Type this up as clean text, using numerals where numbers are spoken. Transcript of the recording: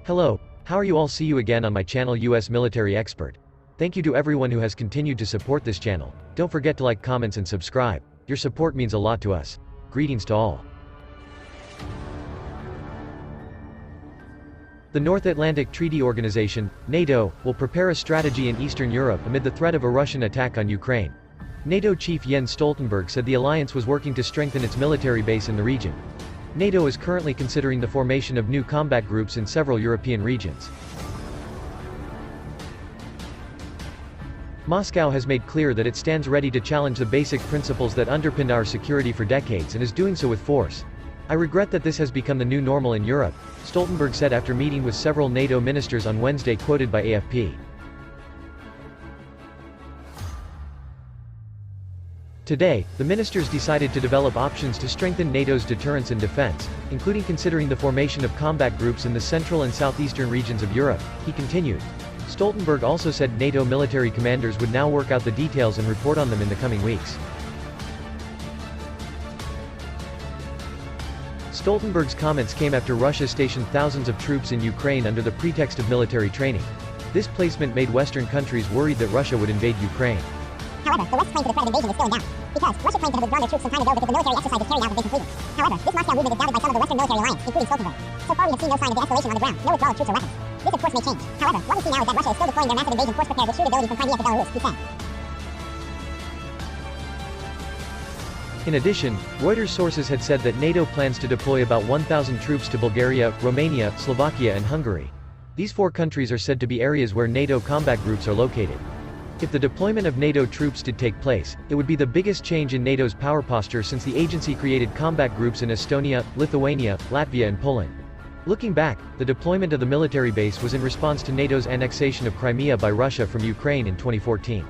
Hello, how are you all? See you again on my channel US Military Expert. Thank you to everyone who has continued to support this channel. Don't forget to like, comments and subscribe. Your support means a lot to us. Greetings to all. The North Atlantic Treaty Organization, NATO, will prepare a strategy in Eastern Europe amid the threat of a Russian attack on Ukraine. NATO chief Jens Stoltenberg said the alliance was working to strengthen its military base in the region. NATO is currently considering the formation of new combat groups in several European regions. Moscow has made clear that it stands ready to challenge the basic principles that underpinned our security for decades and is doing so with force. I regret that this has become the new normal in Europe, Stoltenberg said after meeting with several NATO ministers on Wednesday, quoted by AFP. Today, the ministers decided to develop options to strengthen NATO's deterrence and defense, including considering the formation of combat groups in the central and southeastern regions of Europe, he continued. Stoltenberg also said NATO military commanders would now work out the details and report on them in the coming weeks. Stoltenberg's comments came after Russia stationed thousands of troops in Ukraine under the pretext of military training. This placement made Western countries worried that Russia would invade Ukraine. However, the West's claim to the threat of invasion is still in doubt, because Russia claimed to have withdrawn their troops some time ago because the military exercise is carried out has been completed. However, this Moscow movement is doubted by some of the Western military alliance, including Stoltenberg. So far we have seen no sign of de-escalation on the ground, no withdrawal of troops or weapons. This of course may change. However, what we see now is that Russia is still deploying their massive invasion force prepared with sheer ability from Crimea to Belarus, he said. In addition, Reuters sources had said that NATO plans to deploy about 1,000 troops to Bulgaria, Romania, Slovakia and Hungary. These four countries are said to be areas where NATO combat groups are located. If the deployment of NATO troops did take place, it would be the biggest change in NATO's power posture since the agency created combat groups in Estonia, Lithuania, Latvia and Poland. Looking back, the deployment of the military base was in response to NATO's annexation of Crimea by Russia from Ukraine in 2014.